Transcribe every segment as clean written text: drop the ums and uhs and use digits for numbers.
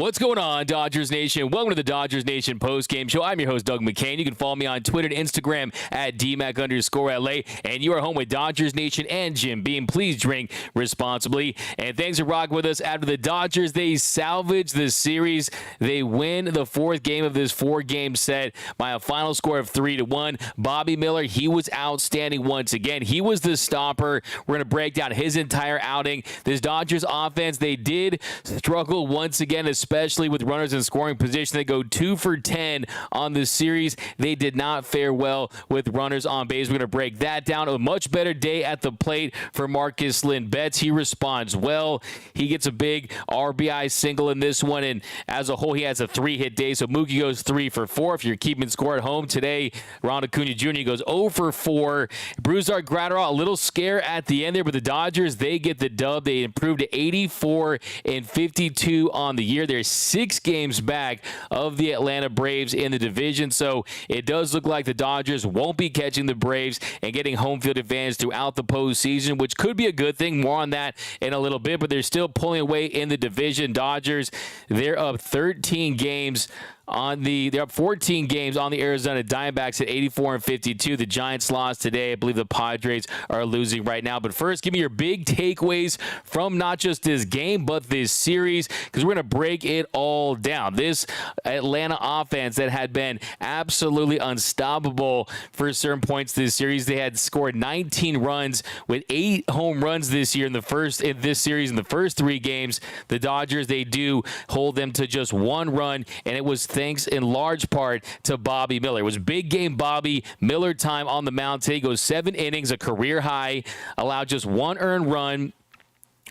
What's going on, Dodgers Nation? Welcome to the Dodgers Nation postgame show. I'm your host, Doug McCain. You can follow me on Twitter and Instagram at DMAC_LA. And you are home with Dodgers Nation and Jim Beam. Please drink responsibly. And thanks for rocking with us. After the Dodgers, they salvage the series. They win the fourth game of this four-game set by a final score of 3-1. Bobby Miller, he was outstanding once again. He was the stopper. We're going to break down his entire outing. This Dodgers offense, they did struggle once again, especially with runners in scoring position. They go 2 for 10 on the series. They did not fare well with runners on base. We're going to break that down. A much better day at the plate for Marcus Lynn Betts. He responds well. He gets a big RBI single in this one, and as a whole, he has a 3-hit day. So Mookie goes 3 for 4. If you're keeping score at home today, Ronald Acuna Jr. goes 0 for 4. Brusdar Graterol, a little scare at the end there, but the Dodgers, they get the dub. They improved to 84-52 on the year. They're 6 games back of the Atlanta Braves in the division, so it does look like the Dodgers won't be catching the Braves and getting home field advantage throughout the postseason, which could be a good thing. More on that in a little bit, but they're still pulling away in the division. Dodgers, they're up 13 games. They're up 14 games on the Arizona Diamondbacks at 84-52. The Giants lost today. I believe the Padres are losing right now. But first, give me your big takeaways from not just this game, but this series, because we're going to break it all down. This Atlanta offense that had been absolutely unstoppable for certain points this series. They had scored 19 runs with 8 home runs this year in this series in the first 3 games. The Dodgers, they do hold them to just 1 run, and it was thanks in large part to Bobby Miller. It was big game Bobby Miller time on the mound today. He goes 7 innings, a career high, allowed just 1 earned run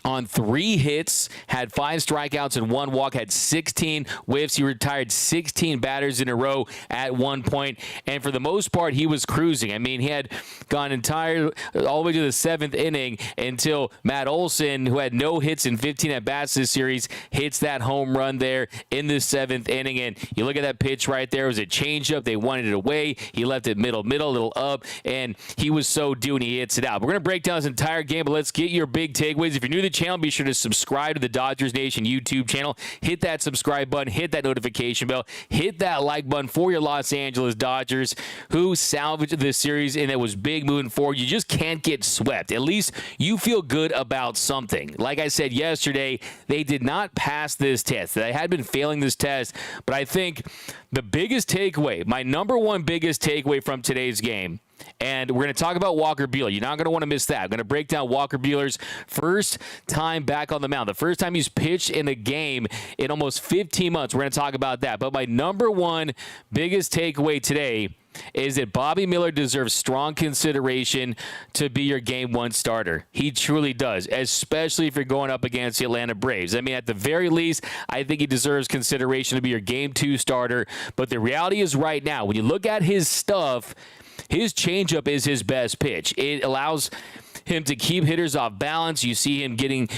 on 3 hits, had 5 strikeouts and 1 walk, had 16 whiffs. He retired 16 batters in a row at one point, and for the most part, he was cruising. I mean, he had gone all the way to the 7th inning until Matt Olson, who had no hits in 15 at-bats this series, hits that home run there in the 7th inning, and you look at that pitch right there. It was a changeup. They wanted it away. He left it middle, a little up, and he was so due, and he hits it out. We're going to break down this entire game, but let's get your big takeaways. If you're new to the channel, be sure to subscribe to the Dodgers Nation YouTube channel. Hit that subscribe button, hit that notification bell, hit that like button for your Los Angeles Dodgers, who salvaged this series, and it was big moving forward. You just can't get swept. At least you feel good about something. Like I said yesterday, they did not pass this test. They had been failing this test, but I think the biggest takeaway, my number one biggest takeaway from today's game, and we're going to talk about Walker Buehler. You're not going to want to miss that. I'm going to break down Walker Buehler's first time back on the mound. The first time he's pitched in a game in almost 15 months. We're going to talk about that. But my number one biggest takeaway today is that Bobby Miller deserves strong consideration to be your Game 1 starter. He truly does, especially if you're going up against the Atlanta Braves. I mean, at the very least, I think he deserves consideration to be your Game 2 starter. But the reality is right now, when you look at his stuff, his changeup is his best pitch. It allows him to keep hitters off balance. You see him getting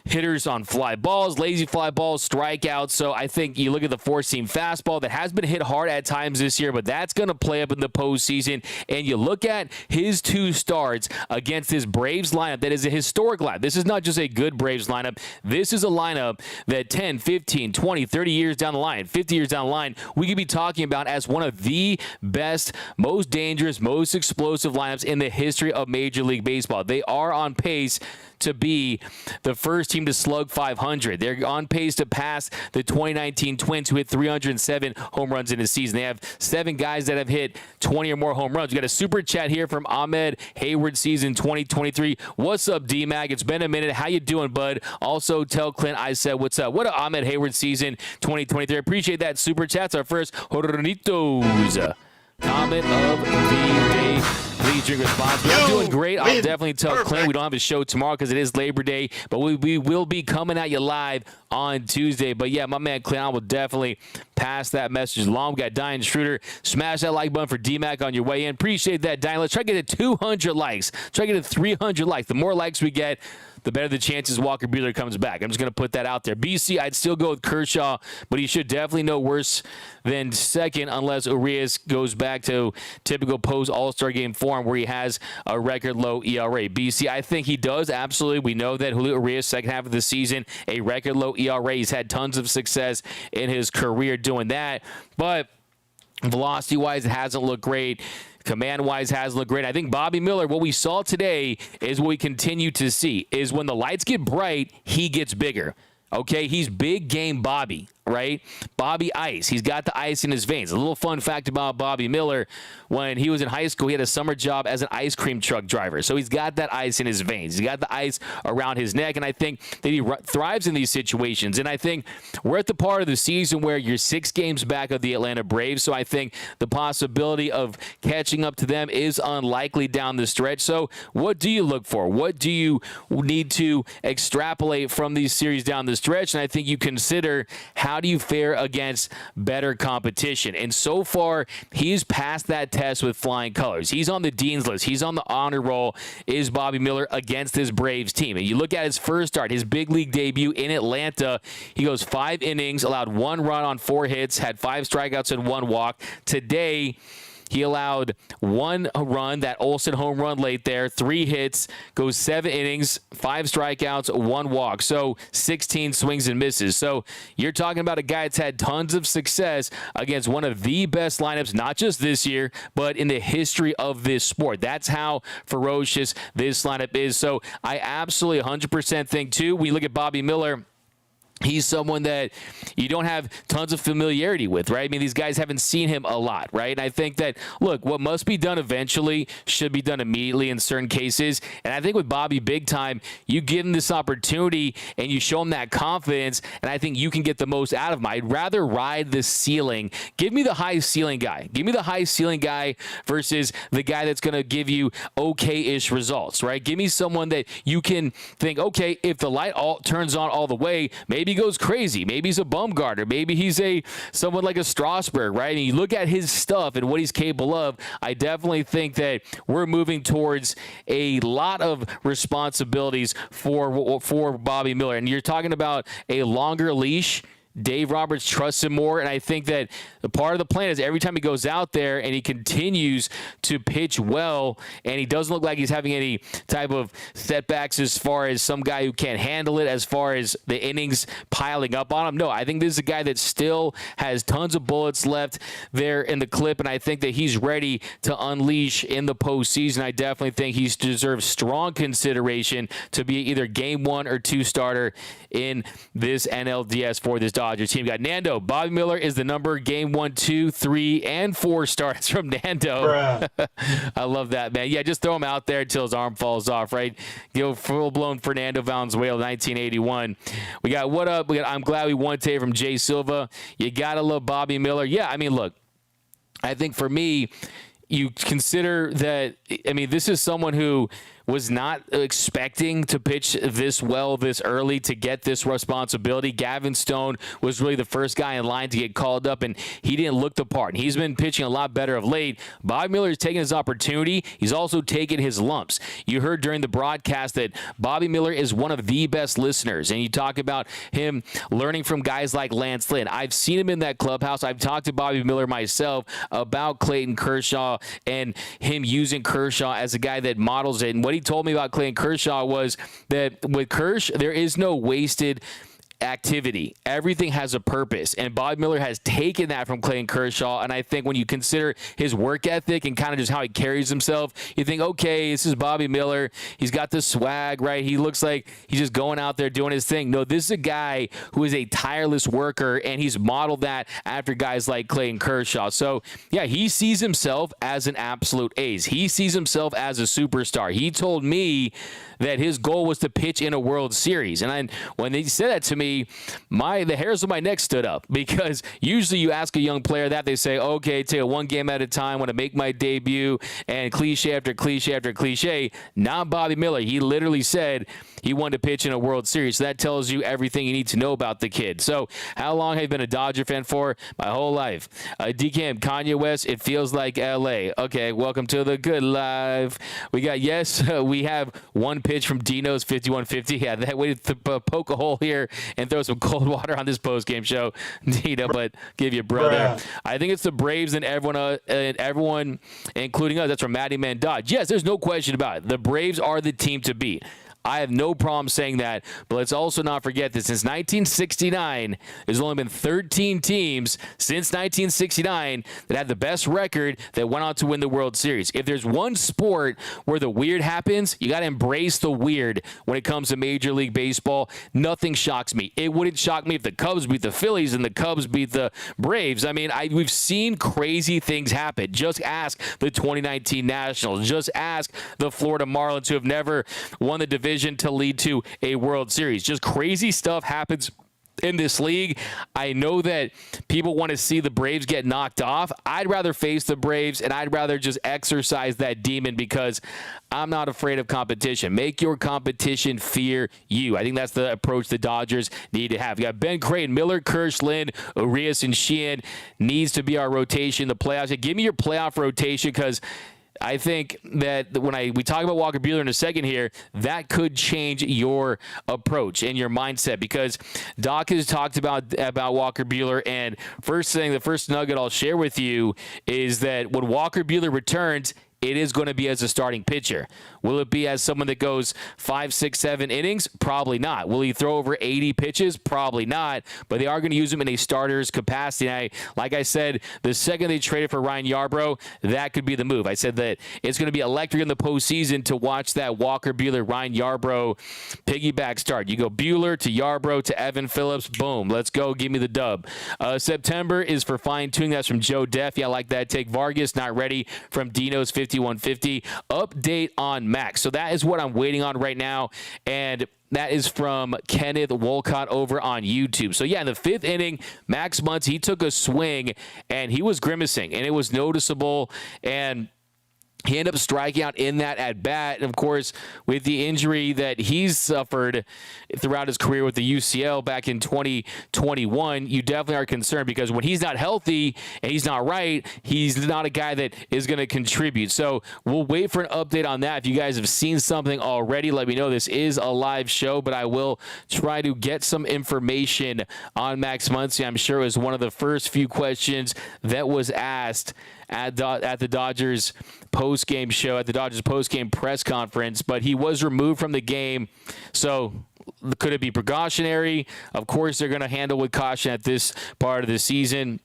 hitters on fly balls, lazy fly balls, strikeouts. So I think you look at the four-seam fastball that has been hit hard at times this year, but that's going to play up in the postseason. And you look at his 2 starts against this Braves lineup that is a historic lineup. This is not just a good Braves lineup. This is a lineup that 10, 15, 20, 30 years down the line, 50 years down the line, we could be talking about as one of the best, most dangerous, most explosive lineups in the history of Major League Baseball. They are on pace to be the first team to slug 500. They're on pace to pass the 2019 Twins, who hit 307 home runs in a season. They have 7 guys that have hit 20 or more home runs. We got a super chat here from Ahmed Hayward, season 2023. What's up, D-Mac? It's been a minute. How you doing, bud? Also, tell Clint I said what's up. What a Ahmed Hayward season 2023. I appreciate that super chat. It's our first Hornitos comment of the day. Please drink responsibly. I'm doing great. I'll definitely tell Clint we don't have a show tomorrow because it is Labor Day, but we will be coming at you live on Tuesday. But yeah, my man Clint, I will definitely pass that message along. We got Diane Schroeder. Smash that like button for D-Mac on your way in. Appreciate that, Diane. Let's try to get to 200 likes. Try to get to 300 likes. The more likes we get, the better the chances Walker Buehler comes back. I'm just going to put that out there. BC, I'd still go with Kershaw, but he should definitely know worse than second unless Urias goes back to typical post All-Star game form where he has a record low ERA. BC, I think he does. Absolutely. We know that Julio Urias, second half of the season, a record low ERA. He's had tons of success in his career doing that, but velocity-wise, it hasn't looked great. Command-wise, hasn't looked great. I think Bobby Miller, what we saw today is what we continue to see, is when the lights get bright, he gets bigger. Okay, he's big game Bobby, right? Bobby Ice. He's got the ice in his veins. A little fun fact about Bobby Miller, when he was in high school, he had a summer job as an ice cream truck driver. So he's got that ice in his veins. He's got the ice around his neck, and I think that he thrives in these situations. And I think we're at the part of the season where you're 6 games back of the Atlanta Braves, so I think the possibility of catching up to them is unlikely down the stretch. So what do you look for? What do you need to extrapolate from these series down the stretch? And I think you consider, how do you fare against better competition? And so far, he's passed that test with flying colors. He's on the Dean's List. He's on the honor roll, is Bobby Miller, against this Braves team. And you look at his first start, his big league debut in Atlanta, he goes 5 innings, allowed 1 run on 4 hits, had 5 strikeouts and 1 walk. Today, he allowed 1 run, that Olsen home run late there, 3 hits, goes 7 innings, 5 strikeouts, 1 walk. So 16 swings and misses. So you're talking about a guy that's had tons of success against one of the best lineups, not just this year, but in the history of this sport. That's how ferocious this lineup is. So I absolutely 100% think, too, when you look at Bobby Miller, he's someone that you don't have tons of familiarity with, right? I mean, these guys haven't seen him a lot, right? And I think that, look, what must be done eventually should be done immediately in certain cases. And I think with Bobby big time, you give him this opportunity and you show him that confidence, and I think you can get the most out of him. I'd rather ride the ceiling. Give me the high ceiling guy. Give me the high ceiling guy versus the guy that's going to give you okay-ish results, right? Give me someone that you can think, okay, if the light turns on all the way, maybe he goes crazy. Maybe he's a Bumgarner. Maybe he's someone like a Strasburg, right? And you look at his stuff and what he's capable of, I definitely think that we're moving towards a lot of responsibilities for Bobby Miller. And you're talking about a longer leash. Dave Roberts trusts him more, and I think that the part of the plan is every time he goes out there and he continues to pitch well, and he doesn't look like he's having any type of setbacks as far as some guy who can't handle it, as far as the innings piling up on him. No, I think this is a guy that still has tons of bullets left there in the clip, and I think that he's ready to unleash in the postseason. I definitely think he deserves strong consideration to be either game 1 or 2 starter in this NLDS for this Dodgers team. Got Nando. Bobby Miller is the number game 1, 2, 3, and 4 starts from Nando. I love that, man. Yeah, just throw him out there until his arm falls off, right? Go full-blown Fernando Valenzuela, 1981. We got what up? We got I'm glad we won today from Jay Silva. You got to love Bobby Miller. Yeah, I mean, look, I think for me, you consider that, I mean, this is someone who was not expecting to pitch this well this early, to get this responsibility. Gavin Stone was really the first guy in line to get called up, and he didn't look the part. And he's been pitching a lot better of late. Bobby Miller is taking his opportunity. He's also taken his lumps. You heard during the broadcast that Bobby Miller is one of the best listeners, and you talk about him learning from guys like Lance Lynn. I've seen him in that clubhouse. I've talked to Bobby Miller myself about Clayton Kershaw and him using Kershaw as a guy that models it. And what he told me about Clayton Kershaw was that with Kersh, there is no wasted activity. Everything has a purpose, and Bobby Miller has taken that from Clayton Kershaw. And I think when you consider his work ethic and kind of just how he carries himself, you think, okay, this is Bobby Miller. He's got the swag, right? He looks like he's just going out there doing his thing. No, this is a guy who is a tireless worker, and he's modeled that after guys like Clayton Kershaw. So yeah, he sees himself as an absolute ace. He sees himself as a superstar. He told me that his goal was to pitch in a World Series. And when they said that to me, the hairs on my neck stood up, because usually you ask a young player that, they say, okay, take it 1 game at a time, want to make my debut, and cliche after cliche after cliche. Not Bobby Miller. He literally said he wanted to pitch in a World Series. So that tells you everything you need to know about the kid. So how long have you been a Dodger fan for? My whole life. DKM, Kanye West, it feels like LA. Okay, welcome to the good life. We got, we have 1 pitch from Dino's 5150. Yeah, that way to poke a hole here and throw some cold water on this post-game show, Dino, but give you a brother. I think it's the Braves and everyone, including us. That's from Matty Man Dodge. Yes, there's no question about it. The Braves are the team to beat. I have no problem saying that, but let's also not forget that since 1969, there's only been 13 teams since 1969 that had the best record that went on to win the World Series. If there's one sport where the weird happens, you got to embrace the weird when it comes to Major League Baseball. Nothing shocks me. It wouldn't shock me if the Cubs beat the Phillies and the Cubs beat the Braves. I mean, we've seen crazy things happen. Just ask the 2019 Nationals. Just ask the Florida Marlins, who have never won the division to lead to a World Series. Just crazy stuff happens in this league. I know that people want to see the Braves get knocked off. I'd rather face the Braves, and I'd rather just exercise that demon because I'm not afraid of competition. Make your competition fear you. I think that's the approach the Dodgers need to have. You got Ben Creighton, Miller, Kirsch, Lynn, Urias, and Sheehan needs to be our rotation in the playoffs. Give me your playoff rotation because I think that when we talk about Walker Buehler in a second here, that could change your approach and your mindset because Doc has talked about Walker Buehler, and the first nugget I'll share with you is that when Walker Buehler returns, it is going to be as a starting pitcher. Will it be as someone that goes 5, 6, 7 innings? Probably not. Will he throw over 80 pitches? Probably not. But they are going to use him in a starter's capacity. Like I said, the second they traded for Ryan Yarbrough, that could be the move. I said that it's going to be electric in the postseason to watch that Walker Buehler, Ryan Yarbrough piggyback start. You go Buehler to Yarbrough to Evan Phillips. Boom. Let's go. Give me the dub. September is for fine-tuning. That's from Joe Deff. Yeah, I like that. Take Vargas, not ready, from Dino's 5150. Update on Max. So that is what I'm waiting on right now. And that is from Kenneth Wolcott over on YouTube. So, yeah, in the 5th inning, Max Muncy, he took a swing, and he was grimacing, and it was noticeable. And he ended up striking out in that at-bat. And, of course, with the injury that he's suffered throughout his career with the UCL back in 2021, you definitely are concerned because when he's not healthy and he's not right, he's not a guy that is going to contribute. So we'll wait for an update on that. If you guys have seen something already, let me know. This is a live show, but I will try to get some information on Max Muncy. I'm sure it was one of the first few questions that was asked at the Dodgers post-game show, at the Dodgers post-game press conference, but he was removed from the game. So could it be precautionary? Of course, they're going to handle with caution at this part of the season.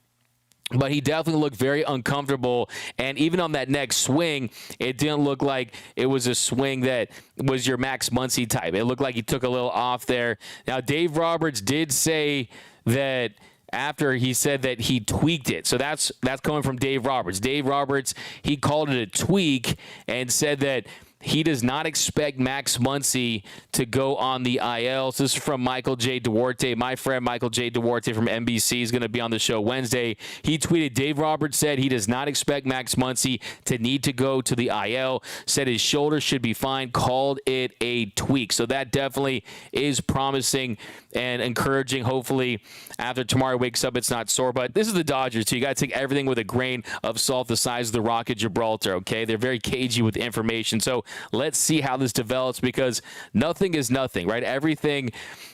But he definitely looked very uncomfortable, and even on that next swing, it didn't look like it was a swing that was your Max Muncy type. It looked like he took a little off there. Now, Dave Roberts did say that after he said that he tweaked it. So that's coming from Dave Roberts. Dave Roberts, he called it a tweak and said that he does not expect Max Muncy to go on the IL. So this is from Michael J. Duarte. My friend Michael J. Duarte from NBC is going to be on the show Wednesday. He tweeted, Dave Roberts said he does not expect Max Muncy to need to go to the IL. Said his shoulder should be fine. Called it a tweak. So that definitely is promising and encouraging. Hopefully, after tomorrow wakes up, it's not sore. But this is the Dodgers, so you got to take everything with a grain of salt the size of the Rock at Gibraltar, okay? They're very cagey with information. So let's see how this develops because nothing is nothing, right? Everything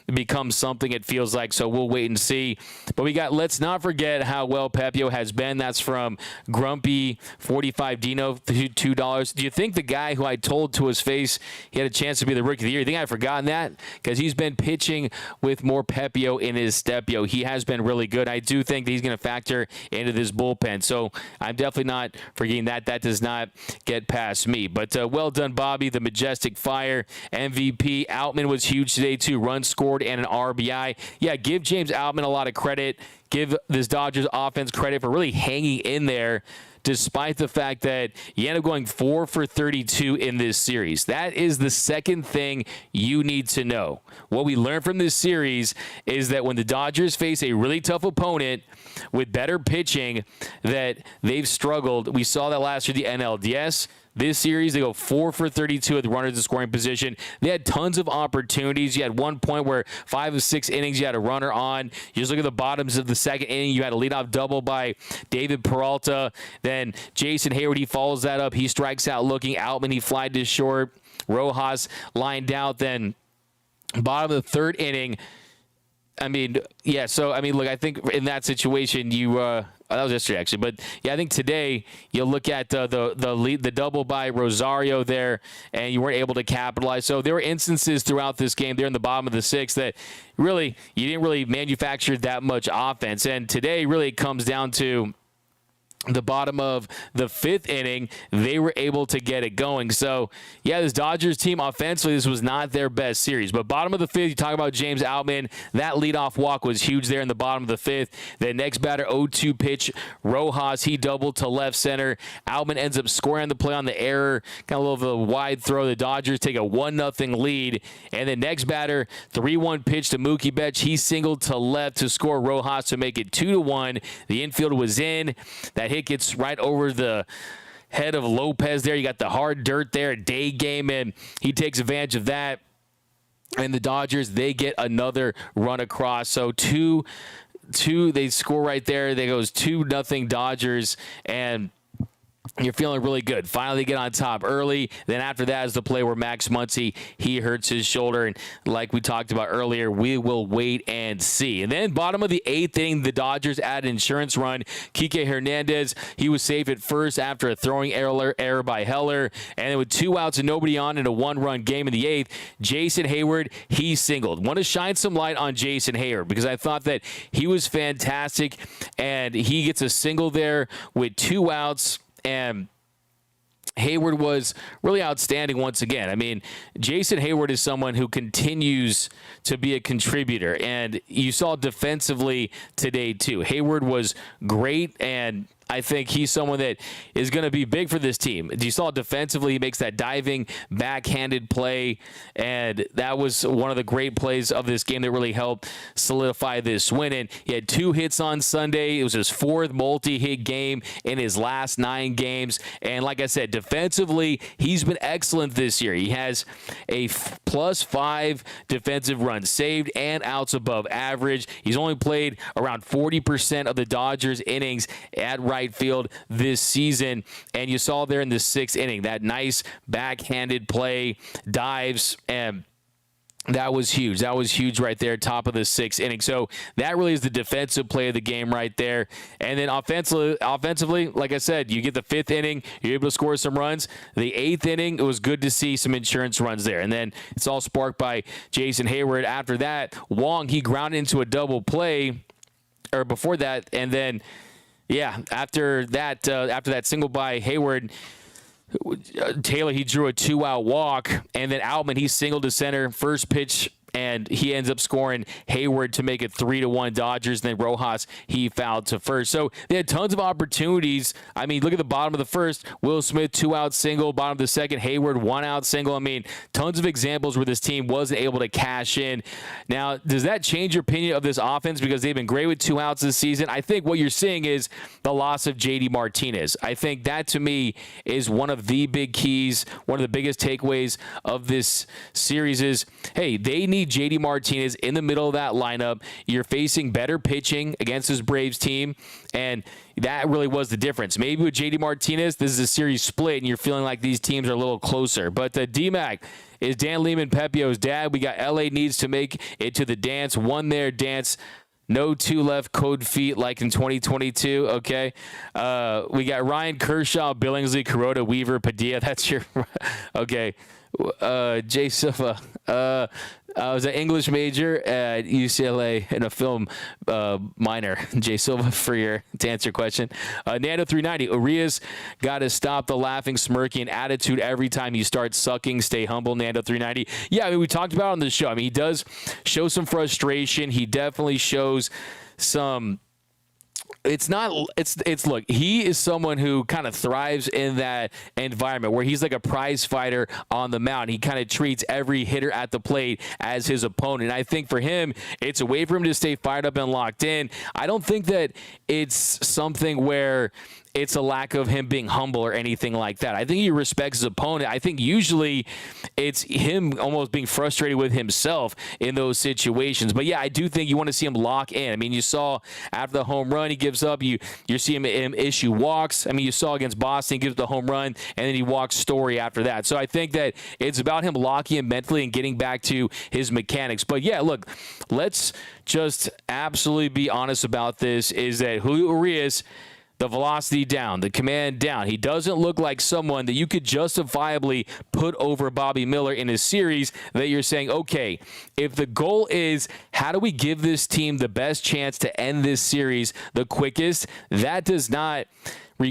becomes something, it feels like, so we'll wait and see. But let's not forget how well Pepio has been. That's from Grumpy 45 Dino, $2. Do you think the guy who I told to his face he had a chance to be the Rookie of the Year, you think I've forgotten that? Because he's been pitching with more Pepio in his step-yo. He has been really good. I do think that he's going to factor into this bullpen. So I'm definitely not forgetting that. That does not get past me. But well done, Bobby, the Majestic Fire, MVP. Outman was huge today, too. Runs scored and an RBI. Yeah, give James Outman a lot of credit. Give this Dodgers offense credit for really hanging in there despite the fact that you end up going 4 for 32 in this series. That is the second thing you need to know. What we learned from this series is that when the Dodgers face a really tough opponent with better pitching, that they've struggled. We saw that last year, the NLDS. This series, they go 4 for 32 with runners in scoring position. They had tons of opportunities. You had one point where 5 of 6 innings, you had a runner on. You just look at the bottoms of the second inning. You had a leadoff double by David Peralta. Then Jason Hayward, he follows that up. He strikes out looking. Outman, he flied to short. Rojas lined out. Then bottom of the third inning, look, I think in that situation, you that was yesterday actually, but yeah, I think today you look at the double by Rosario there, and you weren't able to capitalize. So there were instances throughout this game there in the bottom of the sixth that really you didn't really manufacture that much offense. And today really it comes down to the bottom of the fifth inning, they were able to get it going. So, yeah, this Dodgers team offensively, this was not their best series. But bottom of the fifth, you talk about James Outman. That leadoff walk was huge there in the bottom of the fifth. The next batter, 0-2 pitch, Rojas, he doubled to left center. Outman ends up scoring on the play on the error. Kind of a little of a wide throw. The Dodgers take a 1-0 lead. And the next batter, 3-1 pitch to Mookie Betts. He singled to left to score Rojas to make it 2-1. The infield was in. That hit gets right over the head of Lopez there. You got the hard dirt there, day game, and he takes advantage of that. And the Dodgers, they get another run across. So two, they score right there. They goes 2-0 Dodgers, and you're feeling really good. Finally get on top early. Then after that is the play where Max Muncy, he hurts his shoulder. And like we talked about earlier, we will wait and see. And then bottom of the eighth inning, the Dodgers add an insurance run. Kike Hernandez, he was safe at first after a throwing error by Heller. And then with 2 outs and nobody on in a 1-run game in the eighth, Jason Hayward, he singled. Want to shine some light on Jason Hayward because I thought that he was fantastic. And he gets a single there with 2 outs. And Hayward was really outstanding once again. I mean, Jason Hayward is someone who continues to be a contributor, and you saw defensively today too. Hayward was great, and I think he's someone that is going to be big for this team. You saw defensively, he makes that diving, backhanded play, and that was one of the great plays of this game that really helped solidify this win. And he had 2 hits on Sunday. It was his 4th multi-hit game in his last 9 games. And like I said, defensively, he's been excellent this year. He has a +5 defensive runs saved and outs above average. He's only played around 40% of the Dodgers innings at right field this season, and you saw there in the 6th inning that nice backhanded play, dives, and that was huge. That was huge right there, top of the 6th inning. So that really is the defensive play of the game right there. And then offensively, like I said, you get the 5th inning, you're able to score some runs. The 8th inning, it was good to see some insurance runs there. And then it's all sparked by Jason Hayward. After that, Wong, he grounded into a double play, or before that, and then yeah, after that single by Hayward, Taylor, he drew a 2-out walk, and then Outman, he singled to center, first pitch, and he ends up scoring Hayward to make it 3-1 Dodgers. And then Rojas, he fouled to first. So they had tons of opportunities. I mean, look at the bottom of the first. Will Smith, 2-out single. Bottom of the second, Hayward, 1-out single. I mean, tons of examples where this team wasn't able to cash in. Now, does that change your opinion of this offense? Because they've been great with 2 outs this season. I think what you're seeing is the loss of J.D. Martinez. I think that, to me, is one of the big keys, one of the biggest takeaways of this series is, hey, they need J.D. Martinez in the middle of that lineup. You're facing better pitching against this Braves team, and that really was the difference. Maybe with J.D. Martinez, this is a series split, and you're feeling like these teams are a little closer. But D-Mac is Dan Lehman Pepio's dad. We got L.A. needs to make it to the dance. One there, dance. No 2 left, code feet like in 2022, okay? We got Ryan Kershaw, Billingsley, Kuroda, Weaver, Padilla. That's your... Okay. Jay Silva. I was an English major at UCLA and a film minor. Jay Silva to answer your question. Nando 390. Urias got to stop the laughing, smirking attitude every time he starts sucking. Stay humble, Nando 390. Yeah, I mean, we talked about it on the show. I mean, he does show some frustration. He definitely shows some... Look, he is someone who kind of thrives in that environment where he's like a prize fighter on the mound. He kind of treats every hitter at the plate as his opponent. I think for him, it's a way for him to stay fired up and locked in. I don't think that it's something where it's a lack of him being humble or anything like that. I think he respects his opponent. I think usually it's him almost being frustrated with himself in those situations. But yeah, I do think you want to see him lock in. I mean, you saw after the home run, he gives up. You see him issue walks. I mean, you saw against Boston, he gives the home run, and then he walks Story after that. So I think that it's about him locking in mentally and getting back to his mechanics. But yeah, look, let's just absolutely be honest about this, is that Julio Urias, the velocity down, the command down. He doesn't look like someone that you could justifiably put over Bobby Miller in a series that you're saying, okay, if the goal is how do we give this team the best chance to end this series the quickest, that does not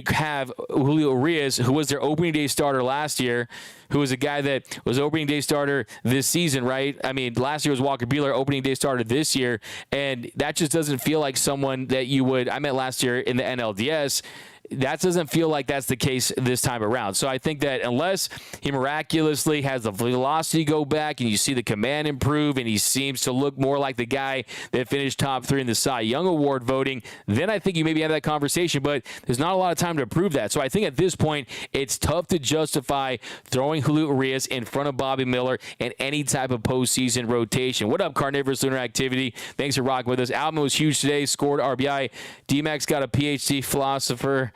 have Julio Urias, who was their opening day starter last year, who was a guy that was opening day starter this season, right? I mean, last year was Walker Buehler, opening day starter this year, and that just doesn't feel like someone that you would, I meant last year in the NLDS, that doesn't feel like that's the case this time around. So I think that unless he miraculously has the velocity go back and you see the command improve and he seems to look more like the guy that finished top 3 in the Cy Young Award voting, then I think you maybe have that conversation, but there's not a lot of time to prove that. So I think at this point, it's tough to justify throwing Julio Urias in front of Bobby Miller in any type of postseason rotation. What up, Carnivorous Lunar Activity? Thanks for rocking with us. Alvin was huge today, scored RBI. D-Max got a PhD philosopher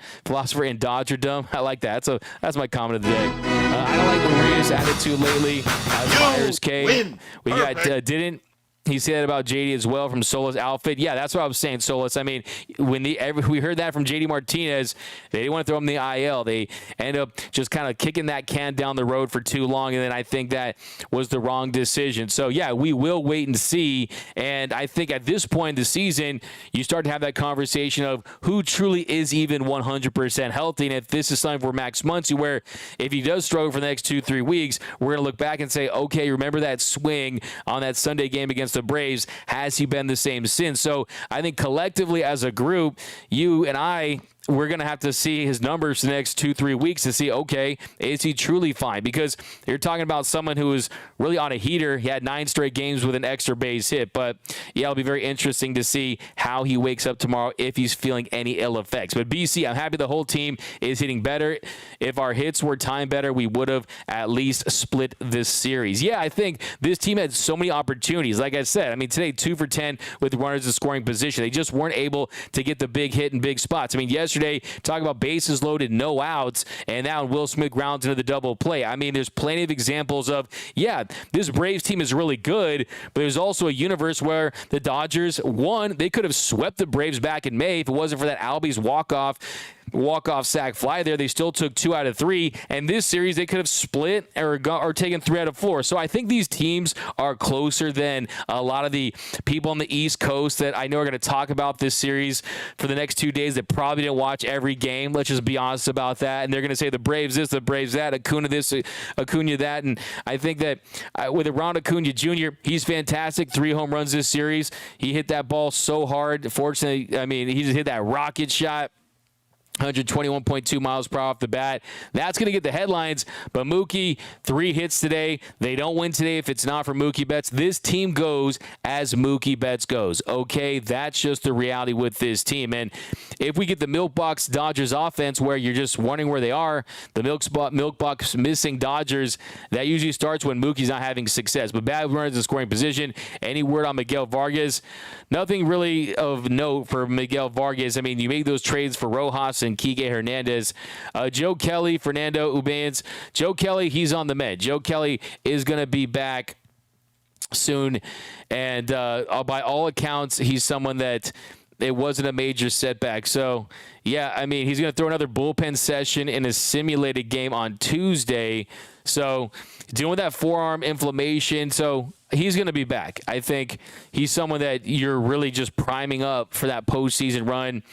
in Dodgerdom. I like that. That's my comment of the day. I don't like Urias' attitude lately. Myers K. Win. We got didn't he said that about JD as well from Solis' outfit. Yeah, that's what I was saying, Solis. I mean, when we heard that from JD Martinez, they didn't want to throw him in the IL. They ended up just kind of kicking that can down the road for too long, and then I think that was the wrong decision. So, yeah, we will wait and see. And I think at this point in the season, you start to have that conversation of who truly is even 100% healthy. And if this is something for Max Muncy, where if he does struggle for the next 2-3 weeks, we're going to look back and say, okay, remember that swing on that Sunday game against the Braves? Has he been the same since? So I think collectively as a group, you and I, we're going to have to see his numbers the next 2-3 weeks to see, okay, is he truly fine? Because you're talking about someone who is really on a heater. He had 9 straight games with an extra base hit. But, yeah, it'll be very interesting to see how he wakes up tomorrow if he's feeling any ill effects. But, BC, I'm happy the whole team is hitting better. If our hits were timed better, we would have at least split this series. Yeah, I think this team had so many opportunities. Like I said, I mean, today 2 for 10 with runners in scoring position. They just weren't able to get the big hit in big spots. I mean, yesterday, talking about bases loaded, no outs, and now Will Smith grounds into the double play. I mean, there's plenty of examples of, yeah, this Braves team is really good, but there's also a universe where the Dodgers, one, they could have swept the Braves back in May if it wasn't for that Albies walk-off sac fly there. They still took 2 out of 3, and this series they could have split or taken 3 out of 4. So I think these teams are closer than a lot of the people on the East Coast that I know are going to talk about this series for the next 2 days that probably didn't watch every game. Let's just be honest about that. And they're going to say the Braves this, the Braves that, Acuna this, Acuna that. And I think that with Ronald Acuna Jr., he's fantastic. 3 home runs this series. He hit that ball so hard. Fortunately, I mean, he just hit that rocket shot. 121.2 miles per hour off the bat. That's going to get the headlines. But Mookie, 3 hits today. They don't win today if it's not for Mookie Betts. This team goes as Mookie Betts goes. Okay, that's just the reality with this team. And if we get the milk box Dodgers offense where you're just wondering where they are, the milk box missing Dodgers, that usually starts when Mookie's not having success. But bad runners in scoring position. Any word on Miguel Vargas? Nothing really of note for Miguel Vargas. I mean, you made those trades for Rojas and Kike Hernandez. Joe Kelly, Fernando Ubanes. Joe Kelly, he's on the mend. Joe Kelly is going to be back soon. And by all accounts, he's someone that it wasn't a major setback. So, yeah, I mean, he's going to throw another bullpen session in a simulated game on Tuesday. So, dealing with that forearm inflammation. So, he's going to be back. I think he's someone that you're really just priming up for that postseason run.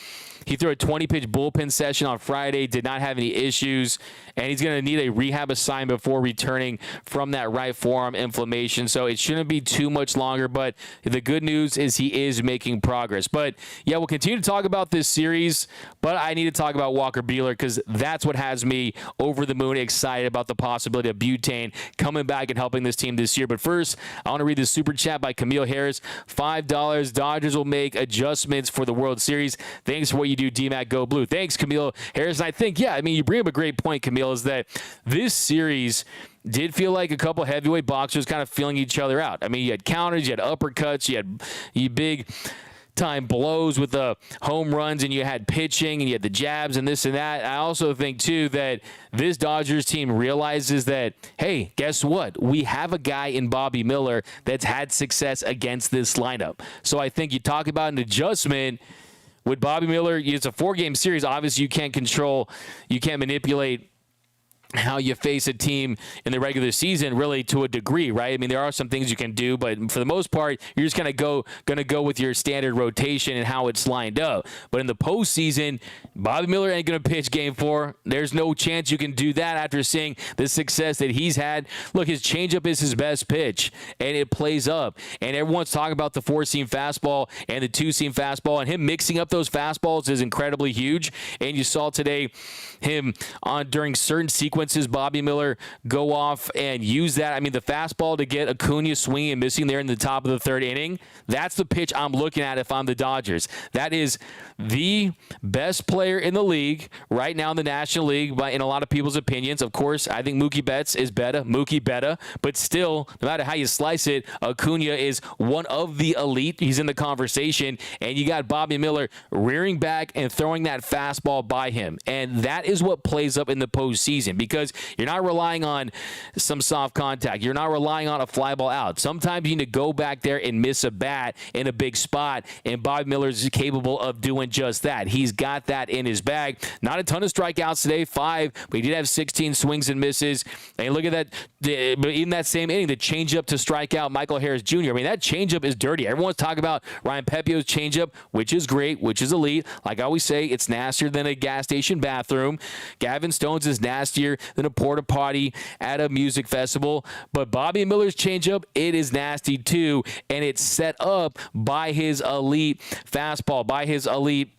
He threw a 20-pitch bullpen session on Friday, did not have any issues, and he's going to need a rehab assignment before returning from that right forearm inflammation. So it shouldn't be too much longer, but the good news is he is making progress. But, yeah, we'll continue to talk about this series, but I need to talk about Walker Buehler because that's what has me over the moon excited about the possibility of Butane coming back and helping this team this year. But first, I want to read this super chat by Camille Harris. $5. Dodgers will make adjustments for the World Series. Thanks for what you do, DMAC Go Blue. Thanks, Camille Harris. And I think, yeah, I mean, you bring up a great point, Camille, is that this series did feel like a couple heavyweight boxers kind of feeling each other out. I mean, you had counters, you had uppercuts, you had big time blows with the home runs, and you had pitching, and you had the jabs and this and that. I also think, too, that this Dodgers team realizes that, hey, guess what? We have a guy in Bobby Miller that's had success against this lineup. So I think you talk about an adjustment with Bobby Miller. It's a 4-game series. Obviously, you can't manipulate how you face a team in the regular season, really, to a degree, right? I mean, there are some things you can do, but for the most part, you're just going to go with your standard rotation and how it's lined up. But in the postseason, Bobby Miller ain't going to pitch Game 4. There's no chance you can do that after seeing the success that he's had. Look, his changeup is his best pitch, and it plays up. And everyone's talking about the 4-seam fastball and the 2-seam fastball, and him mixing up those fastballs is incredibly huge. And you saw today him during certain sequences, Bobby Miller go off and use that. I mean, the fastball to get Acuna swinging and missing there in the top of the 3rd inning, that's the pitch I'm looking at if I'm the Dodgers. That is the best player in the league right now in the National League, in a lot of people's opinions. Of course, I think Mookie Betts is better, but still, no matter how you slice it, Acuna is one of the elite. He's in the conversation, and you got Bobby Miller rearing back and throwing that fastball by him. And that is what plays up in the postseason, because you're not relying on some soft contact. You're not relying on a fly ball out. Sometimes you need to go back there and miss a bat in a big spot, and Bobby Miller is capable of doing just that. He's got that in his bag. Not a ton of strikeouts today, 5, but he did have 16 swings and misses. And look at that, but in that same inning, the changeup to strike out Michael Harris Jr. I mean, that changeup is dirty. Everyone's talking about Ryan Pepio's changeup, which is great, which is elite. Like I always say, it's nastier than a gas station bathroom. Gavin Stone's is nastier than a porta potty at a music festival. But Bobby Miller's changeup, it is nasty too, and it's set up by his elite fastball, by his elite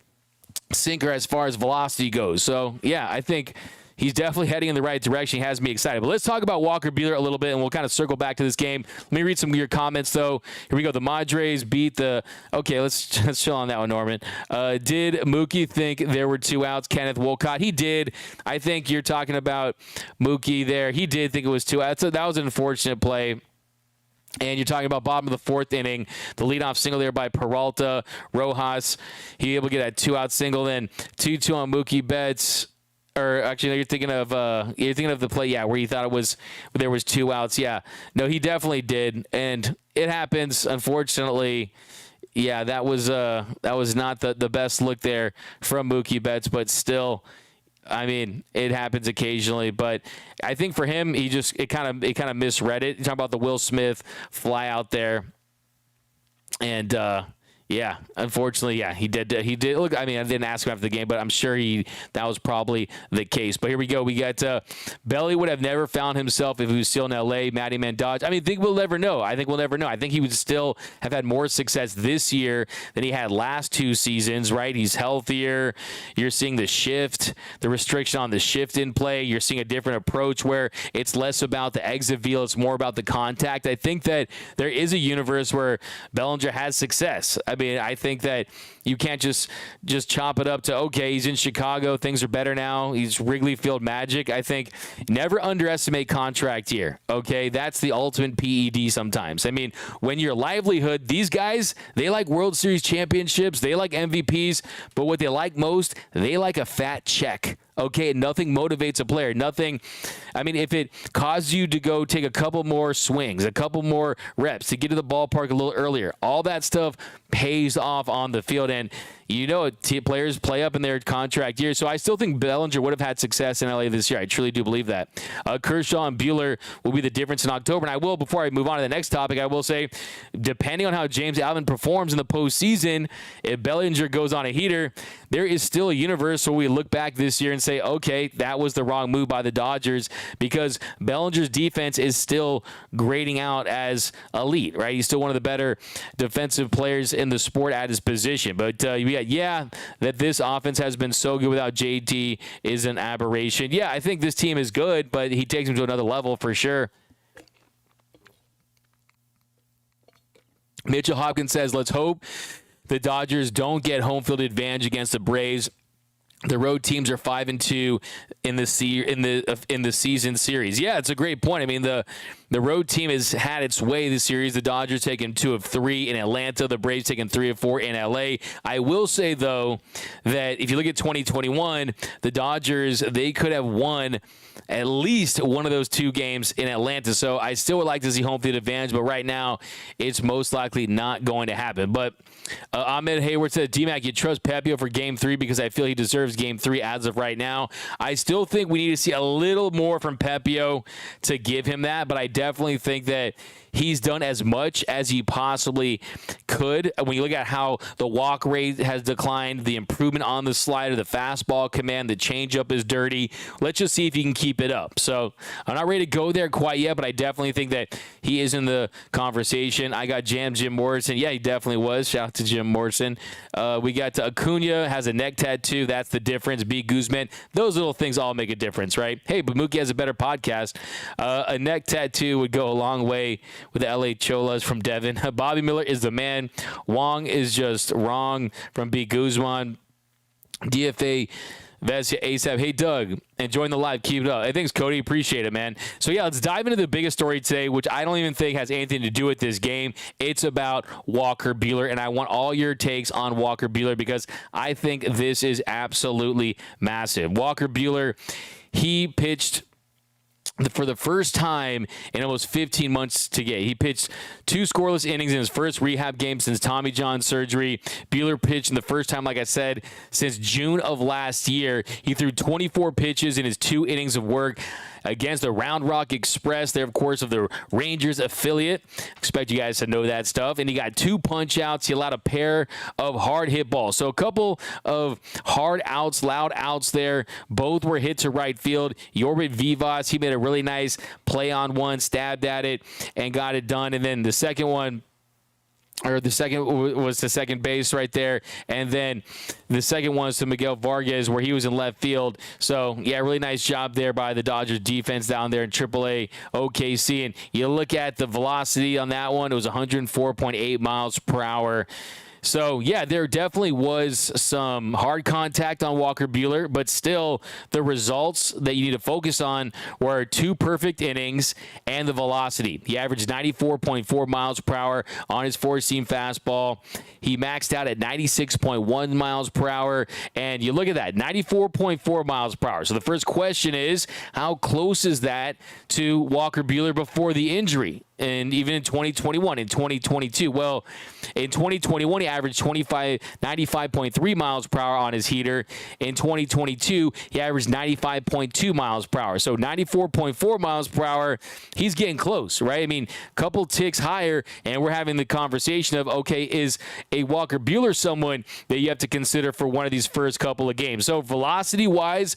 sinker as far as velocity goes. So, yeah, I think he's definitely heading in the right direction. He has me excited. But let's talk about Walker Buehler a little bit, and we'll kind of circle back to this game. Let me read some of your comments, though. Here we go. The Madres beat the – okay, let's chill on that one, Norman. Did Mookie think there were 2 outs? Kenneth Wolcott. He did. I think you're talking about Mookie there. He did think it was 2 outs. That was an unfortunate play. And you're talking about bottom of the 4th inning, the leadoff single there by Peralta. Rojas, he able to get that 2-out single. Then 2-2 on Mookie Betts. Or actually, no, you're thinking of the play, yeah, where you thought there was 2 outs. Yeah, no, he definitely did, and it happens. Unfortunately, yeah, that was not the best look there from Mookie Betts, but still, I mean, it happens occasionally. But I think for him, it kind of misread it. You're talking about the Will Smith fly out there, and yeah, unfortunately, yeah, he did. Look, I mean, I didn't ask him after the game, but I'm sure that was probably the case. But here we go. We got Belly would have never found himself if he was still in L.A. Matty Man Dodge. I mean, I think we'll never know. I think he would still have had more success this year than he had last 2 seasons, right? He's healthier. You're seeing the shift, the restriction on the shift in play. You're seeing a different approach where it's less about the exit feel. It's more about the contact. I think that there is a universe where Bellinger has success. I mean, I think that you can't just chop it up to, okay, he's in Chicago, things are better now, he's Wrigley Field magic. I think never underestimate contract here, okay? That's the ultimate PED sometimes. I mean, when your livelihood, these guys, they like World Series championships, they like MVPs, but what they like most, they like a fat check. Okay, nothing motivates a player. Nothing. I mean, if it causes you to go take a couple more swings, a couple more reps to get to the ballpark a little earlier, all that stuff pays off on the field. And you know, players play up in their contract year. So I still think Bellinger would have had success in LA this year. I truly do believe that. Kershaw and Buehler will be the difference in October. And I will, before I move on to the next topic, I will say, depending on how James Alvin performs in the postseason, if Bellinger goes on a heater, there is still a universe where we look back this year and say, okay, that was the wrong move by the Dodgers, because Bellinger's defense is still grading out as elite, right? He's still one of the better defensive players in the sport at his position. But yeah, that this offense has been so good without JT is an aberration. Yeah, I think this team is good, but he takes them to another level for sure. Mitchell Hopkins says, let's hope the Dodgers don't get home field advantage against the Braves. the road teams are 5-2 in the season series. Yeah, it's a great point. I mean, the road team has had its way this series. The Dodgers taking 2 of 3 in Atlanta. The Braves taking 3 of 4 in LA. I will say, though, that if you look at 2021, the Dodgers, they could have won at least one of those 2 games in Atlanta. So I still would like to see home field advantage, but right now it's most likely not going to happen. But Ahmed Hayward said, D-Mac, you trust Pepio for Game 3 because I feel he deserves Game 3 as of right now. I still think we need to see a little more from Pepio to give him that, but I definitely think that he's done as much as he possibly could. When you look at how the walk rate has declined, the improvement on the slider, the fastball command, the changeup is dirty. Let's just see if he can keep it up. So I'm not ready to go there quite yet, but I definitely think that he is in the conversation. I got Jim Morrison. Yeah, he definitely was. Shout out to Jim Morrison. We got to Acuna, has a neck tattoo. That's the difference. B. Guzman. Those little things all make a difference, right? Hey, but Mookie has a better podcast. A neck tattoo would go a long way with the LA Cholas from Devin. Bobby Miller is the man. Wong is just wrong from B. Guzman. DFA Vesia ASAP. Hey, Doug, enjoying the live. Keep it up. Hey, thanks, Cody. Appreciate it, man. So, yeah, let's dive into the biggest story today, which I don't even think has anything to do with this game. It's about Walker Buehler, and I want all your takes on Walker Buehler because I think this is absolutely massive. Walker Buehler, he pitched for the first time in almost 15 months he pitched 2 scoreless innings in his first rehab game since Tommy John surgery. Buehler pitched in the first time, like I said, since June of last year. He threw 24 pitches in his 2 innings of work against the Round Rock Express. They're, of course, of the Rangers affiliate. Expect you guys to know that stuff. And he got 2 punch outs. He allowed a pair of hard hit balls. So a couple of hard outs, loud outs there. Both were hit to right field. Yorbit Vivas, he made a really nice play on one, stabbed at it, and got it done. And then the second one, the second was to second base right there. And then the second one was to Miguel Vargas where he was in left field. So, yeah, really nice job there by the Dodgers defense down there in AAA OKC. And you look at the velocity on that one, it was 104.8 miles per hour. So, yeah, there definitely was some hard contact on Walker Buehler, but still the results that you need to focus on were 2 perfect innings and the velocity. He averaged 94.4 miles per hour on his 4-seam fastball. He maxed out at 96.1 miles per hour, and you look at that, 94.4 miles per hour. So the first question is, how close is that to Walker Buehler before the injury? And even in 2021, in 2022. Well, in 2021, he averaged 95.3 miles per hour on his heater. In 2022, he averaged 95.2 miles per hour. So 94.4 miles per hour, he's getting close, right? I mean, a couple ticks higher, and we're having the conversation of, okay, is a Walker Buehler someone that you have to consider for one of these first couple of games? So velocity-wise,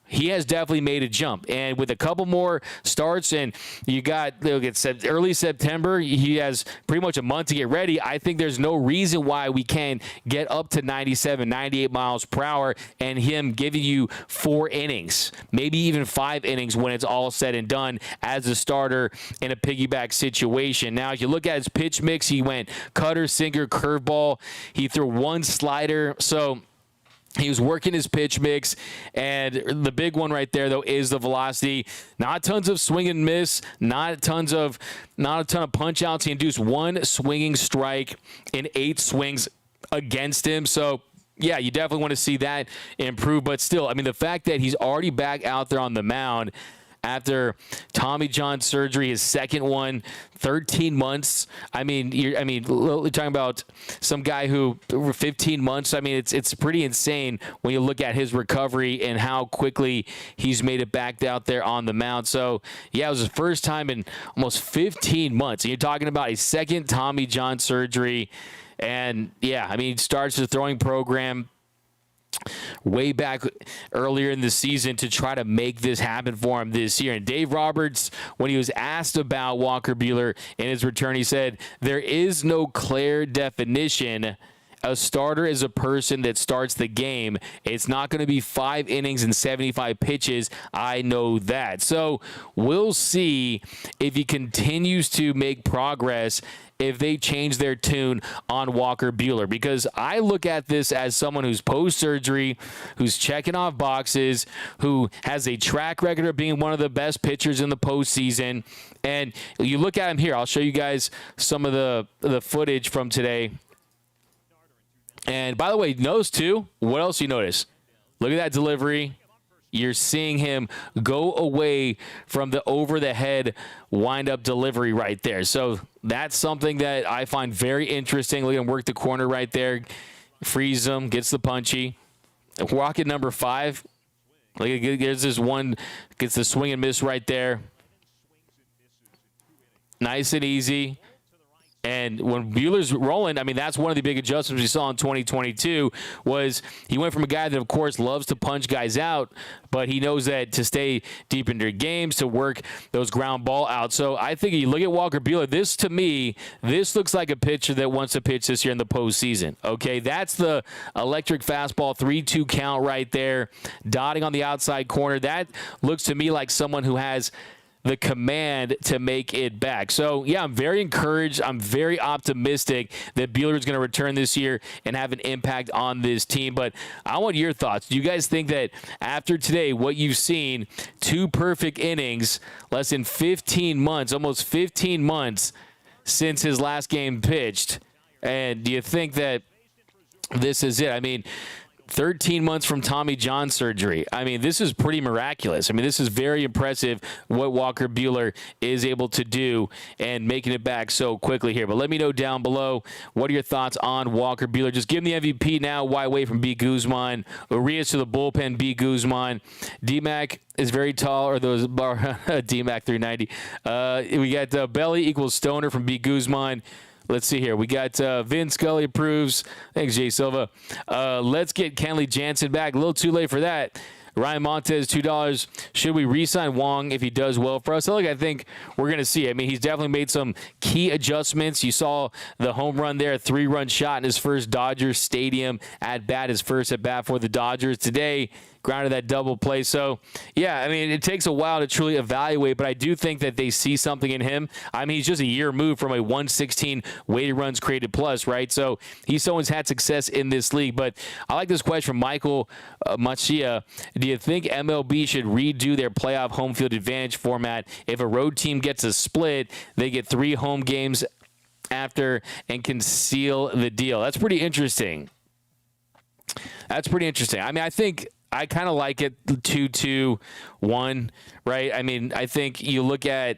he has definitely made a jump. And with a couple more starts, and you got early September, he has pretty much a month to get ready. I think there's no reason why we can't get up to 97, 98 miles per hour and him giving you 4 innings, maybe even 5 innings when it's all said and done as a starter in a piggyback situation. Now, if you look at his pitch mix, he went cutter, sinker, curveball. He threw 1 slider. So he was working his pitch mix, and the big one right there, though, is the velocity. Not tons of swing and miss, not a ton of punch outs. He induced 1 swinging strike in 8 swings against him. So, yeah, you definitely want to see that improve. But still, I mean, the fact that he's already back out there on the mound after Tommy John surgery, his second one, 13 months. I mean, you're talking about some guy who 15 months. I mean, it's pretty insane when you look at his recovery and how quickly he's made it back out there on the mound. So, yeah, it was his first time in almost 15 months. And you're talking about a second Tommy John surgery. And, yeah, I mean, he starts the throwing program way back earlier in the season to try to make this happen for him this year. And Dave Roberts, when he was asked about Walker Buehler in his return, he said, there is no clear definition a starter is a person that starts the game. It's not going to be 5 innings and 75 pitches. I know that. So we'll see if he continues to make progress, if they change their tune on Walker Buehler, because I look at this as someone who's post-surgery, who's checking off boxes, who has a track record of being one of the best pitchers in the postseason. And you look at him here. I'll show you guys some of the footage from today. And by the way, notice too, what else you notice? Look at that delivery. You're seeing him go away from the over-the-head wind-up delivery right there. So that's something that I find very interesting. Look at him work the corner right there. Freeze him, gets the punchy. Rocket number 5. Look at, there's this one, gets the swing and miss right there. Nice and easy. And when Buehler's rolling, I mean, that's one of the big adjustments we saw in 2022 was he went from a guy that, of course, loves to punch guys out, but he knows that to stay deep into games, to work those ground ball out. So I think you look at Walker Buehler, this, to me, this looks like a pitcher that wants to pitch this year in the postseason. Okay, that's the electric fastball, 3-2 count right there, dotting on the outside corner. That looks to me like someone who has the command to make it back. So, yeah, I'm very encouraged. I'm very optimistic that Buehler is going to return this year and have an impact on this team. But I want your thoughts. Do you guys think that after today, what you've seen, 2 perfect innings, less than 15 months, almost 15 months since his last game pitched, and do you think that this is it? I mean, 13 months from Tommy John surgery. I mean, this is pretty miraculous. I mean, this is very impressive what Walker Buehler is able to do and making it back so quickly here. But let me know down below, what are your thoughts on Walker Buehler? Just give him the MVP now. Why wait from B. Guzman? Urias to the bullpen, B. Guzman. D-Mac is very tall, or those D-Mac 390. We got Belly equals Stoner from B. Guzman. Let's see here. We got Vin Scully approves. Thanks, Jay Silva. Let's get Kenley Jansen back. A little too late for that. Ryan Montez, $2. Should we re-sign Wong if he does well for us? So, look, I think we're going to see. I mean, he's definitely made some key adjustments. You saw the home run there, 3-run shot in his first Dodgers Stadium at bat, his first at bat for the Dodgers. Today, grounded that double play. So, yeah, I mean, it takes a while to truly evaluate, but I do think that they see something in him. I mean, he's just a year moved from a 116 weighted runs created plus, right? So he's someone who's had success in this league. But I like this question from Michael Machia. Do you think MLB should redo their playoff home field advantage format? If a road team gets a split, they get 3 home games after and can seal the deal. That's pretty interesting. That's pretty interesting. I mean, I think I kind of like it 2-2-1, right? I mean, I think you look at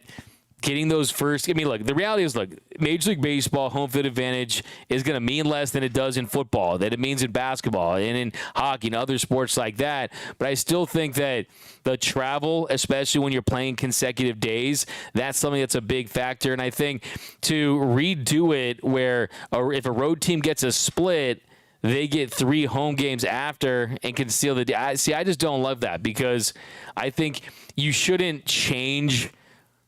getting those first. I mean, look, the reality is, look, Major League Baseball home field advantage is going to mean less than it does in football, that it means in basketball and in hockey and other sports like that. But I still think that the travel, especially when you're playing consecutive days, that's something that's a big factor. And I think to redo it where if a road team gets a split, they get 3 home games after and can seal the deal. See, I just don't love that, because I think you shouldn't change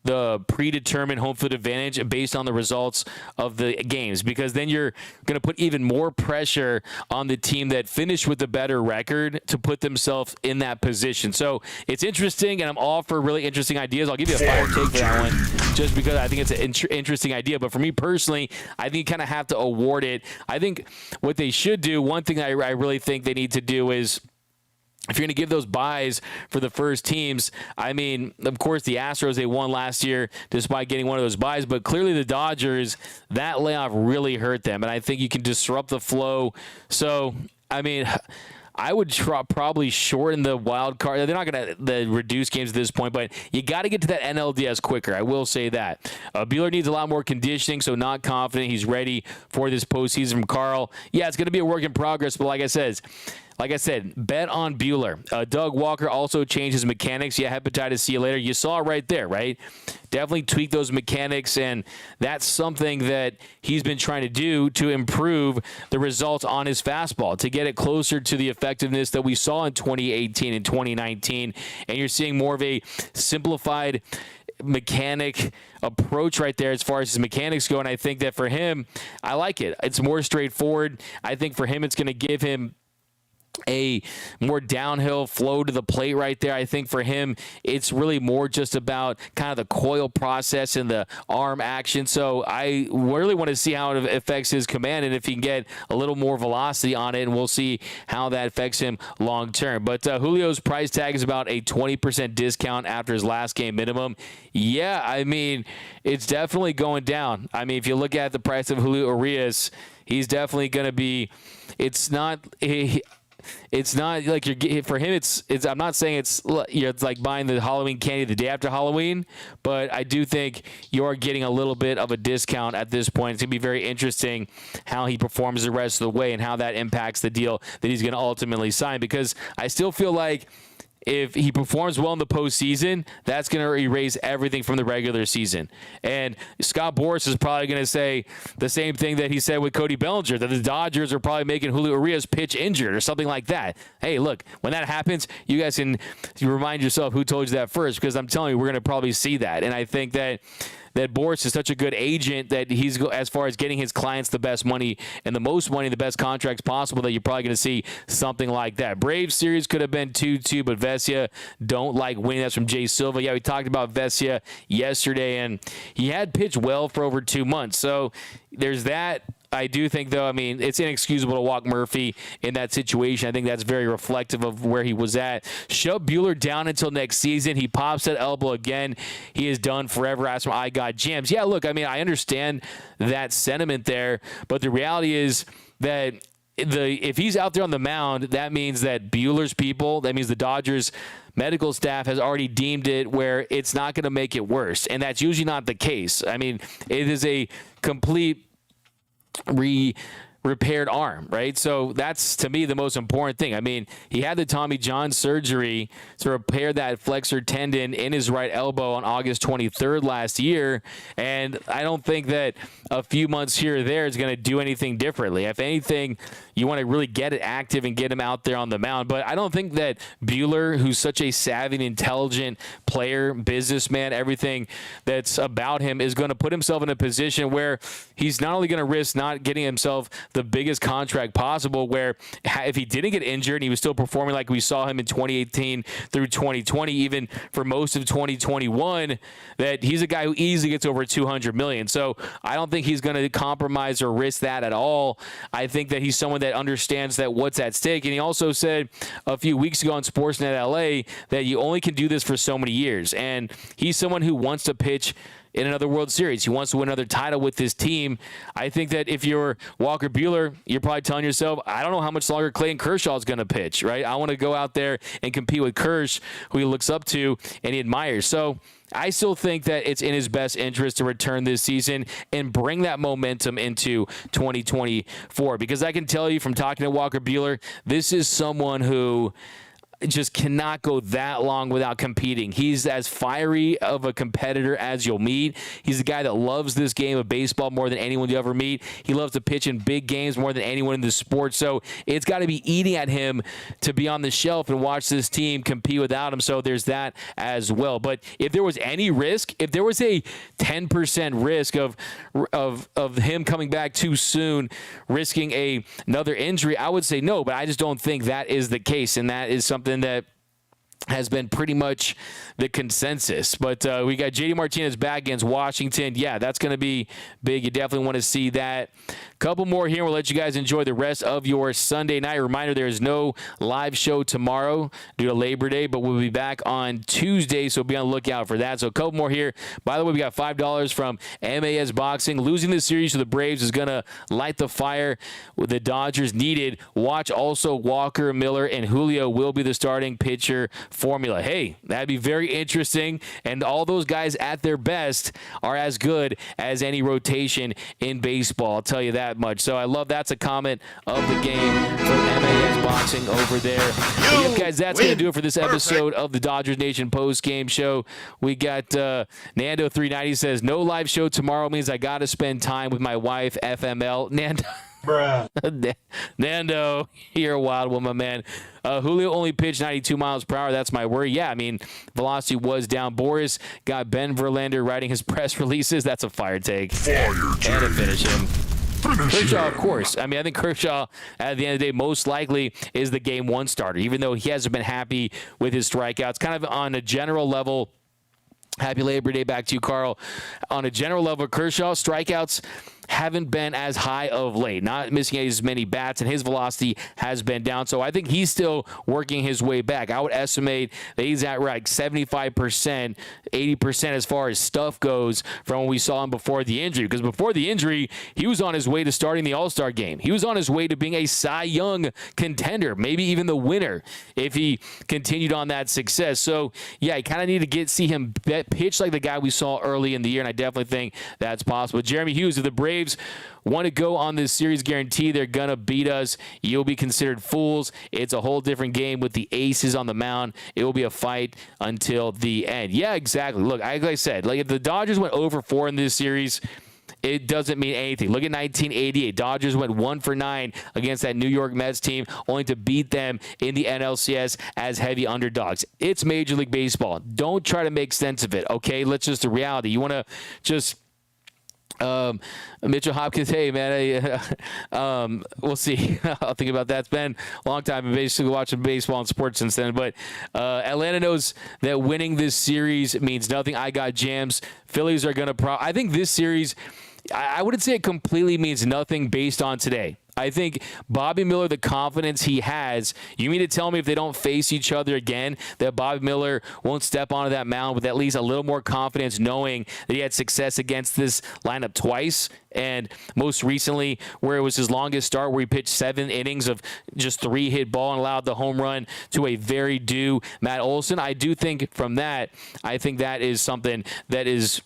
the predetermined home field advantage based on the results of the games, because then you're going to put even more pressure on the team that finished with the better record to put themselves in that position. So it's interesting, and I'm all for really interesting ideas. I'll give you a fire take for that one, just because I think it's an interesting idea. But for me personally, I think you kind of have to award it. I think what they should do, one thing I really think they need to do is, if you're going to give those buys for the first teams, I mean, of course, the Astros, they won last year despite getting one of those buys, but clearly the Dodgers, that layoff really hurt them, and I think you can disrupt the flow. So, I mean, I would probably shorten the wild card. They're not going to reduce games at this point, but you got to get to that NLDS quicker. I will say that. Buehler needs a lot more conditioning, so not confident he's ready for this postseason from Carl. Yeah, it's going to be a work in progress, but like I said, bet on Buehler. Doug Walker also changed his mechanics. Yeah, hepatitis, see you later. You saw it right there, right? Definitely tweak those mechanics, and that's something that he's been trying to do to improve the results on his fastball, to get it closer to the effectiveness that we saw in 2018 and 2019. And you're seeing more of a simplified mechanic approach right there as far as his mechanics go. And I think that for him, I like it. It's more straightforward. I think for him, it's going to give him a more downhill flow to the plate right there. I think for him, it's really more just about kind of the coil process and the arm action. So I really want to see how it affects his command and if he can get a little more velocity on it, and we'll see how that affects him long term. But Julio's price tag is about a 20% discount after his last game minimum. Yeah, I mean, it's definitely going down. I mean, if you look at the price of Julio Urias, he's definitely going to be, it's not like you're for him. It's. I'm not saying it's like buying the Halloween candy the day after Halloween, but I do think you're getting a little bit of a discount at this point. It's gonna be very interesting how he performs the rest of the way and how that impacts the deal that he's gonna ultimately sign. Because I still feel like if he performs well in the postseason, that's going to erase everything from the regular season. And Scott Boras is probably going to say the same thing that he said with Cody Bellinger, that the Dodgers are probably making Julio Urias pitch injured or something like that. Hey, look, when that happens, you guys can remind yourself who told you that first, because I'm telling you, we're going to probably see that. And I think that Boras is such a good agent that he's, as far as getting his clients the best money and the most money, the best contracts possible, that you're probably going to see something like that. Braves series could have been 2-2, but Vesia don't like winning. That's from Jay Silva. Yeah, we talked about Vesia yesterday, and he had pitched well for over 2 months. So there's that. I do think, though, I mean, it's inexcusable to walk Murphy in that situation. I think that's very reflective of where he was at. Shut Buehler down until next season. He pops that elbow again. He is done forever. As from I got jams. Yeah, look, I mean, I understand that sentiment there, but the reality is that if he's out there on the mound, that means that Buehler's people, that means the Dodgers medical staff has already deemed it where it's not going to make it worse, and that's usually not the case. I mean, it is a complete repaired arm, right? So that's, to me, the most important thing. I mean, he had the Tommy John surgery to repair that flexor tendon in his right elbow on August 23rd last year, and I don't think that a few months here or there is going to do anything differently. If anything, you want to really get it active and get him out there on the mound. But I don't think that Buehler, who's such a savvy and intelligent player, businessman, everything that's about him, is going to put himself in a position where he's not only going to risk not getting himself the biggest contract possible, where if he didn't get injured and he was still performing like we saw him in 2018 through 2020, even for most of 2021, that he's a guy who easily gets over $200 million. So I don't think he's going to compromise or risk that at all. I think that he's someone that understands that what's at stake. And he also said a few weeks ago on Sportsnet LA that you only can do this for so many years. And he's someone who wants to pitch in another World Series. He wants to win another title with his team. I think that if you're Walker Buehler, you're probably telling yourself, I don't know how much longer Clayton Kershaw is going to pitch, right? I want to go out there and compete with Kersh, who he looks up to and he admires. So I still think that it's in his best interest to return this season and bring that momentum into 2024, because I can tell you from talking to Walker Buehler, this is someone who just cannot go that long without competing. He's as fiery of a competitor as you'll meet. He's a guy that loves this game of baseball more than anyone you ever meet. He loves to pitch in big games more than anyone in the sport. So it's got to be eating at him to be on the shelf and watch this team compete without him. So there's that as well. But if there was any risk, if there was a 10% risk of him coming back too soon, risking another injury, I would say no. But I just don't think that is the case, and that is something that has been pretty much the consensus. But we got JD Martinez back against Washington. Yeah, that's going to be big. You definitely want to see that. Couple more here. We'll let you guys enjoy the rest of your Sunday night. Reminder, there is no live show tomorrow due to Labor Day, but we'll be back on Tuesday, so be on the lookout for that. So a couple more here. By the way, we got $5 from MAS Boxing. Losing the series to the Braves is going to light the fire the Dodgers needed. Watch also Walker, Miller, and Julio will be the starting pitcher formula. Hey, that'd be very interesting, and all those guys at their best are as good as any rotation in baseball. I'll tell you that much. So I love that's a comment of the game from MAS Boxing over there. But yeah, guys, that's going to do it for this episode of the Dodgers Nation post-game show. We got Nando390 says, no live show tomorrow means I got to spend time with my wife, FML. Nando. Bruh. Nando, you're a wild one, my man. Julio only pitched 92 miles per hour. That's my worry. Yeah, I mean, velocity was down. Boris got Ben Verlander writing his press releases. That's a fire take. And to finish him. Kershaw, of course. I mean, I think Kershaw, at the end of the day, most likely is the game one starter, even though he hasn't been happy with his strikeouts. Kind of on a general level, happy Labor Day back to you, Carl. On a general level, Kershaw, strikeouts haven't been as high of late, not missing as many bats, and his velocity has been down. So I think he's still working his way back. I would estimate that he's at like 75%, 80% as far as stuff goes from when we saw him before the injury. Because before the injury, he was on his way to starting the All-Star game. He was on his way to being a Cy Young contender, maybe even the winner if he continued on that success. So, yeah, I kind of need to see him pitch like the guy we saw early in the year, and I definitely think that's possible. Jeremy Hughes of the Braves want to go on this series guarantee they're going to beat us. You'll be considered fools. It's a whole different game with the aces on the mound. It will be a fight until the end. Yeah, exactly. Look, like I said, like if the Dodgers went 0-4 in this series, it doesn't mean anything. Look at 1988. Dodgers went 1-9 against that New York Mets team, only to beat them in the NLCS as heavy underdogs. It's Major League Baseball. Don't try to make sense of it, okay? Let's just the reality. You want to just Mitchell Hopkins, hey man, we'll see. I'll think about that. It's been a long time. I've basically watching baseball and sports since then. But Atlanta knows that winning this series means nothing. I got jams. Phillies are gonna. I think this series, I wouldn't say it completely means nothing based on today. I think Bobby Miller, the confidence he has, you mean to tell me if they don't face each other again, that Bobby Miller won't step onto that mound with at least a little more confidence, knowing that he had success against this lineup twice, and most recently where it was his longest start, where he pitched 7 innings of just 3 hit ball and allowed the home run to a very due Matt Olson. I do think from that, I think that is something that is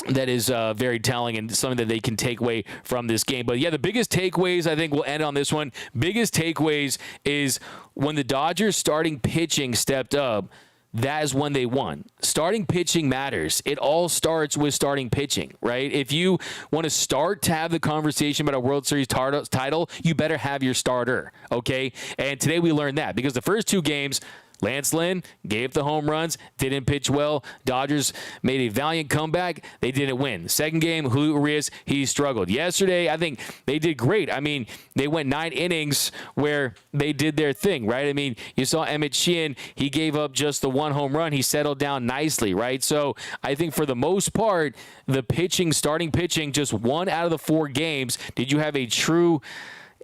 very telling and something that they can take away from this game. But yeah, the biggest takeaways, I think we'll end on this one. Biggest takeaways is when the Dodgers starting pitching stepped up, that is when they won. Starting pitching matters. It all starts with starting pitching, right? If you want to start to have the conversation about a World Series title, you better have your starter, okay? And today we learned that because the first 2 games, Lance Lynn gave the home runs, didn't pitch well. Dodgers made a valiant comeback. They didn't win. Second game, Julio Urias, he struggled. Yesterday, I think they did great. I mean, they went 9 innings where they did their thing, right? I mean, you saw Emmett Sheehan, he gave up just the 1 home run. He settled down nicely, right? So I think for the most part, the pitching, starting pitching, just 1 out of the 4 games, did you have a true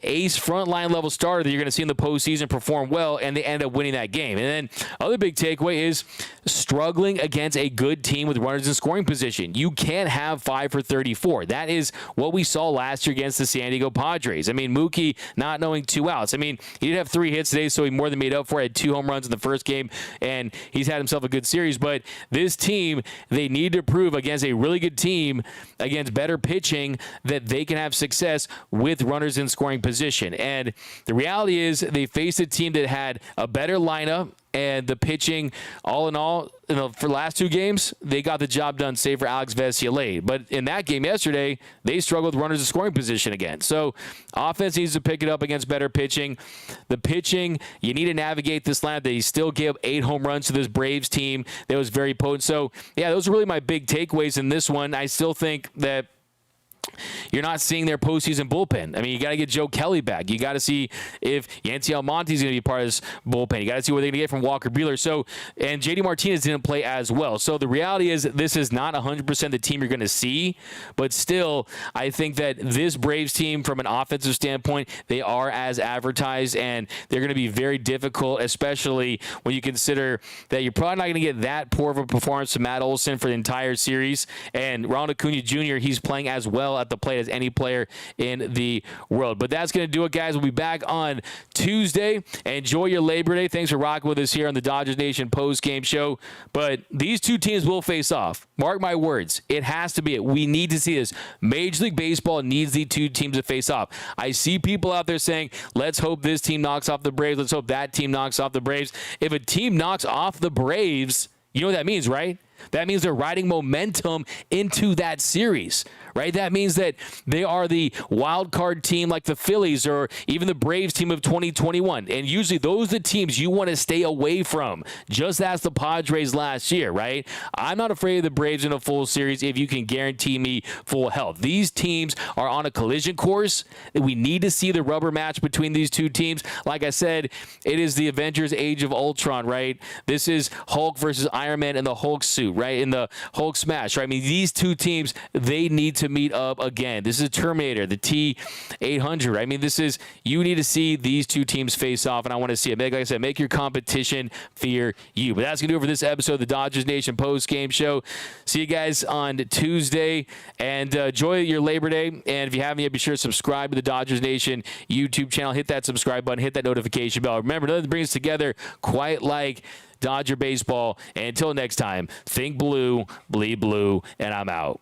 ace frontline level starter that you're going to see in the postseason perform well, and they end up winning that game. And then other big takeaway is struggling against a good team with runners in scoring position. You can't have 5 for 34. That is what we saw last year against the San Diego Padres. I mean, Mookie not knowing 2 outs. I mean, he did have 3 hits today, so he more than made up for it. Had 2 home runs in the first game, and he's had himself a good series. But this team, they need to prove against a really good team, against better pitching, that they can have success with runners in scoring position. And the reality is they faced a team that had a better lineup, and the pitching, all in all, for the last 2 games, they got the job done, save for Alex Vesia. But in that game yesterday, they struggled with runners in scoring position again. So offense needs to pick it up against better pitching. The pitching, you need to navigate this lineup. They still gave 8 home runs to this Braves team that was very potent. So, yeah, those are really my big takeaways in this one. I still think that you're not seeing their postseason bullpen. I mean, you got to get Joe Kelly back. You got to see if Yancy Almonte is going to be part of this bullpen. You got to see what they're going to get from Walker Buehler. So, and JD Martinez didn't play as well. So the reality is this is not 100% the team you're going to see, but still, I think that this Braves team, from an offensive standpoint, they are as advertised, and they're going to be very difficult, especially when you consider that you're probably not going to get that poor of a performance from Matt Olson for the entire series. And Ronald Acuna Jr., he's playing as well at the plate as any player in the world. But that's going to do it, guys. We'll be back on Tuesday. Enjoy your Labor Day. Thanks for rocking with us here on the Dodgers Nation post-game show. But these 2 teams will face off. Mark my words. It has to be it. We need to see this. Major League Baseball needs the 2 teams to face off. I see people out there saying, let's hope this team knocks off the Braves. Let's hope that team knocks off the Braves. If a team knocks off the Braves, you know what that means, right? That means they're riding momentum into that series, right? That means that they are the wild card team like the Phillies or even the Braves team of 2021. And usually those are the teams you want to stay away from. Just ask the Padres last year, right? I'm not afraid of the Braves in a full series if you can guarantee me full health. These teams are on a collision course. We need to see the rubber match between these two teams. Like I said, it is the Avengers Age of Ultron, right? This is Hulk versus Iron Man in the Hulk suit, right? In the Hulk smash, right? I mean, these two teams, they need to meet up again. This is Terminator, the T-800, right? I mean, you need to see these two teams face off, and I want to see it. Like I said, make your competition fear you. But that's going to do it for this episode of the Dodgers Nation post-game show. See you guys on Tuesday, and enjoy your Labor Day. And if you haven't yet, be sure to subscribe to the Dodgers Nation YouTube channel. Hit that subscribe button, hit that notification bell. Remember, nothing brings us together quite like Dodger baseball. And until next time, think blue, bleed blue, and I'm out.